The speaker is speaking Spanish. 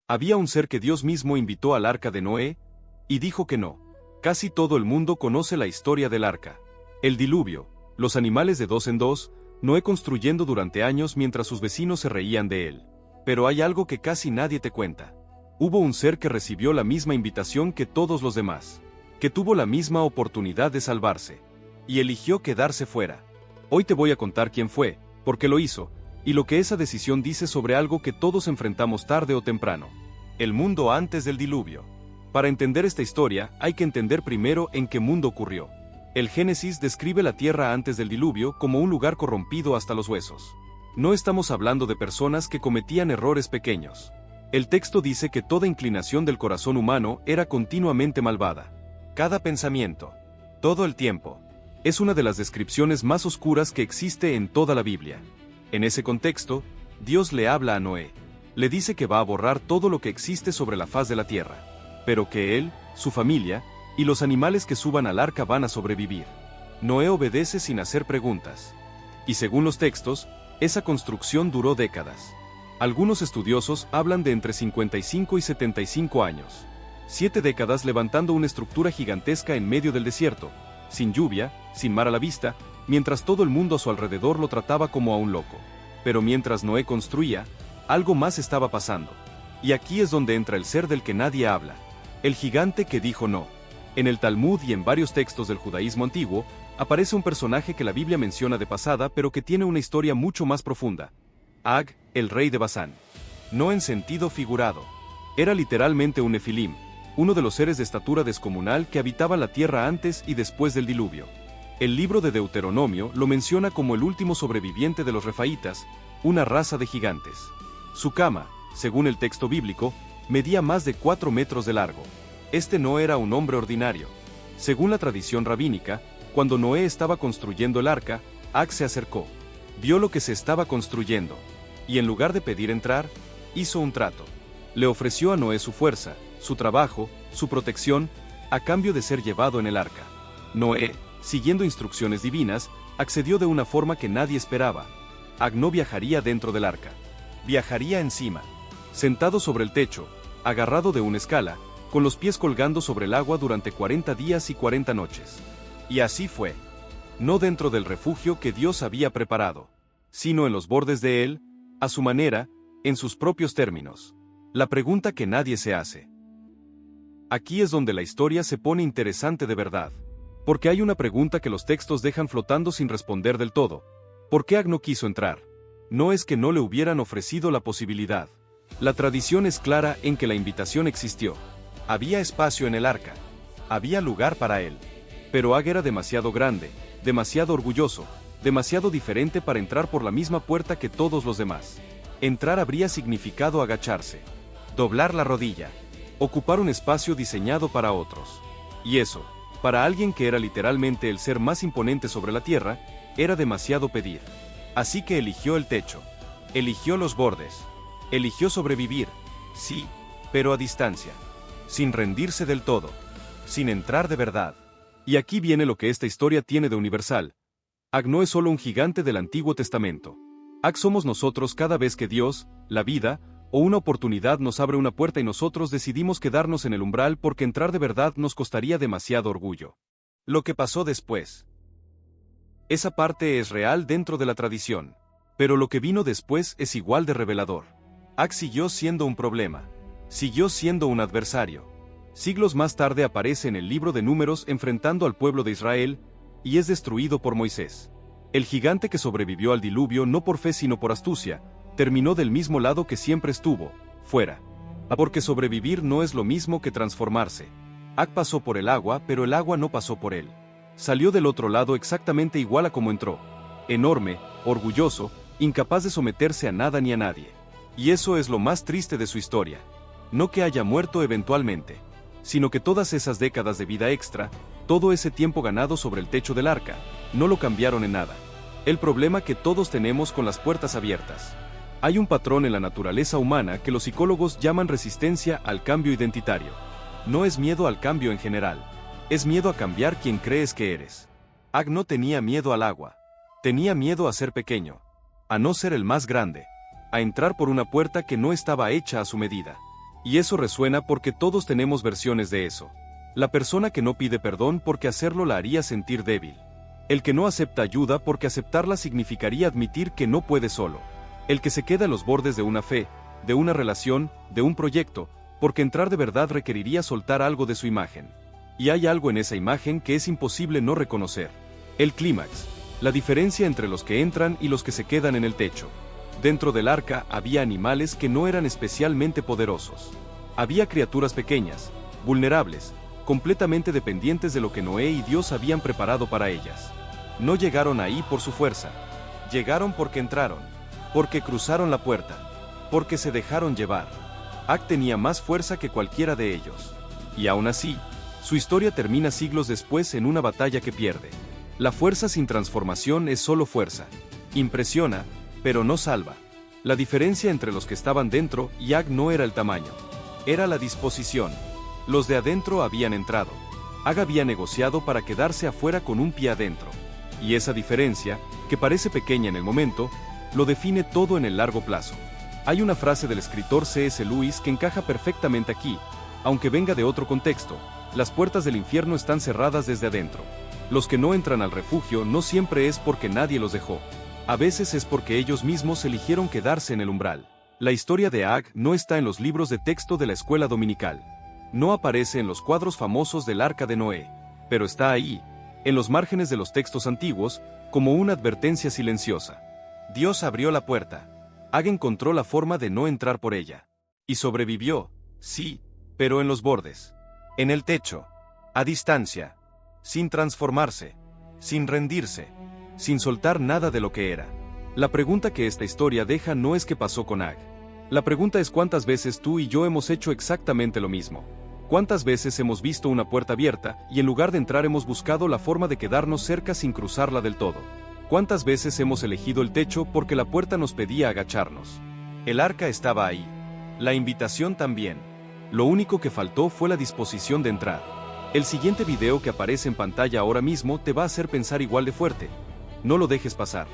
Había un ser que Dios mismo invitó al arca de Noé, y dijo que no. Casi todo el mundo conoce la historia del arca. El diluvio, los animales de dos en dos, Noé construyendo durante años mientras sus vecinos se reían de él. Pero hay algo que casi nadie te cuenta. Hubo un ser que recibió la misma invitación que todos los demás, que tuvo la misma oportunidad de salvarse, y eligió quedarse fuera. Hoy te voy a contar quién fue, por qué lo hizo, y lo que esa decisión dice sobre algo que todos enfrentamos tarde o temprano: el mundo antes del diluvio. Para entender esta historia, hay que entender primero en qué mundo ocurrió. El Génesis describe la tierra antes del diluvio como un lugar corrompido hasta los huesos. No estamos hablando de personas que cometían errores pequeños. El texto dice que toda inclinación del corazón humano era continuamente malvada. Cada pensamiento, todo el tiempo, es una de las descripciones más oscuras que existe en toda la Biblia. En ese contexto, Dios le habla a Noé. Le dice que va a borrar todo lo que existe sobre la faz de la tierra, pero que él, su familia, y los animales que suban al arca van a sobrevivir. Noé obedece sin hacer preguntas. Y según los textos, esa construcción duró décadas. Algunos estudiosos hablan de entre 55 y 75 años. 7 décadas levantando una estructura gigantesca en medio del desierto, sin lluvia, sin mar a la vista, mientras todo el mundo a su alrededor lo trataba como a un loco. Pero mientras Noé construía, algo más estaba pasando. Y aquí es donde entra el ser del que nadie habla. El gigante que dijo no. En el Talmud y en varios textos del judaísmo antiguo, aparece un personaje que la Biblia menciona de pasada pero que tiene una historia mucho más profunda. Ag, el rey de Basán. No en sentido figurado. Era literalmente un nefilim, uno de los seres de estatura descomunal que habitaba la tierra antes y después del diluvio. El libro de Deuteronomio lo menciona como el último sobreviviente de los refaítas, una raza de gigantes. Su cama, según el texto bíblico, medía más de 4 metros de largo. Este no era un hombre ordinario. Según la tradición rabínica, cuando Noé estaba construyendo el arca, Ag se acercó, vio lo que se estaba construyendo, y en lugar de pedir entrar, hizo un trato. Le ofreció a Noé su fuerza, su trabajo, su protección, a cambio de ser llevado en el arca. Noé, siguiendo instrucciones divinas, accedió de una forma que nadie esperaba. Ag no viajaría dentro del arca. Viajaría encima, sentado sobre el techo, agarrado de una escala, con los pies colgando sobre el agua durante 40 días y 40 noches. Y así fue. No dentro del refugio que Dios había preparado, sino en los bordes de él, a su manera, en sus propios términos. La pregunta que nadie se hace. Aquí es donde la historia se pone interesante de verdad. Porque hay una pregunta que los textos dejan flotando sin responder del todo. ¿Por qué Ag no quiso entrar? No es que no le hubieran ofrecido la posibilidad. La tradición es clara en que la invitación existió. Había espacio en el arca. Había lugar para él. Pero Ag era demasiado grande, demasiado orgulloso, demasiado diferente para entrar por la misma puerta que todos los demás. Entrar habría significado agacharse, doblar la rodilla, ocupar un espacio diseñado para otros. Y eso, para alguien que era literalmente el ser más imponente sobre la tierra, era demasiado pedir. Así que eligió el techo, eligió los bordes, eligió sobrevivir, sí, pero a distancia, sin rendirse del todo, sin entrar de verdad. Y aquí viene lo que esta historia tiene de universal. Ag no es solo un gigante del Antiguo Testamento. Ag somos nosotros cada vez que Dios, la vida, o una oportunidad nos abre una puerta y nosotros decidimos quedarnos en el umbral porque entrar de verdad nos costaría demasiado orgullo. Lo que pasó después. Esa parte es real dentro de la tradición. Pero lo que vino después es igual de revelador. Ag siguió siendo un problema. Siguió siendo un adversario. Siglos más tarde aparece en el libro de Números enfrentando al pueblo de Israel, y es destruido por Moisés. El gigante que sobrevivió al diluvio no por fe sino por astucia, terminó del mismo lado que siempre estuvo, fuera. Porque sobrevivir no es lo mismo que transformarse. Ag pasó por el agua, pero el agua no pasó por él. Salió del otro lado exactamente igual a como entró. Enorme, orgulloso, incapaz de someterse a nada ni a nadie. Y eso es lo más triste de su historia. No que haya muerto eventualmente, sino que todas esas décadas de vida extra, todo ese tiempo ganado sobre el techo del arca, no lo cambiaron en nada. El problema que todos tenemos con las puertas abiertas. Hay un patrón en la naturaleza humana que los psicólogos llaman resistencia al cambio identitario. No es miedo al cambio en general. Es miedo a cambiar quien crees que eres. Ag no tenía miedo al agua. Tenía miedo a ser pequeño. A no ser el más grande. A entrar por una puerta que no estaba hecha a su medida. Y eso resuena porque todos tenemos versiones de eso. La persona que no pide perdón porque hacerlo la haría sentir débil. El que no acepta ayuda porque aceptarla significaría admitir que no puede solo. El que se queda a los bordes de una fe, de una relación, de un proyecto, porque entrar de verdad requeriría soltar algo de su imagen. Y hay algo en esa imagen que es imposible no reconocer. El clímax. La diferencia entre los que entran y los que se quedan en el techo. Dentro del arca había animales que no eran especialmente poderosos. Había criaturas pequeñas, vulnerables, completamente dependientes de lo que Noé y Dios habían preparado para ellas. No llegaron ahí por su fuerza. Llegaron porque entraron, porque cruzaron la puerta, porque se dejaron llevar. Ak tenía más fuerza que cualquiera de ellos. Y aún así, su historia termina siglos después en una batalla que pierde. La fuerza sin transformación es solo fuerza. Impresiona, pero no salva. La diferencia entre los que estaban dentro y Ak no era el tamaño. Era la disposición. Los de adentro habían entrado. Ak había negociado para quedarse afuera con un pie adentro. Y esa diferencia, que parece pequeña en el momento, lo define todo en el largo plazo. Hay una frase del escritor C.S. Lewis que encaja perfectamente aquí, aunque venga de otro contexto: las puertas del infierno están cerradas desde adentro. Los que no entran al refugio no siempre es porque nadie los dejó. A veces es porque ellos mismos eligieron quedarse en el umbral. La historia de Ak no está en los libros de texto de la escuela dominical. No aparece en los cuadros famosos del Arca de Noé, pero está ahí, en los márgenes de los textos antiguos, como una advertencia silenciosa. Dios abrió la puerta. Ak encontró la forma de no entrar por ella. Y sobrevivió, sí, pero en los bordes. En el techo. A distancia. Sin transformarse. Sin rendirse. Sin soltar nada de lo que era. La pregunta que esta historia deja no es qué pasó con Ak. La pregunta es cuántas veces tú y yo hemos hecho exactamente lo mismo. ¿Cuántas veces hemos visto una puerta abierta y en lugar de entrar hemos buscado la forma de quedarnos cerca sin cruzarla del todo? ¿Cuántas veces hemos elegido el techo porque la puerta nos pedía agacharnos? El arca estaba ahí. La invitación también. Lo único que faltó fue la disposición de entrar. El siguiente video que aparece en pantalla ahora mismo te va a hacer pensar igual de fuerte. No lo dejes pasar.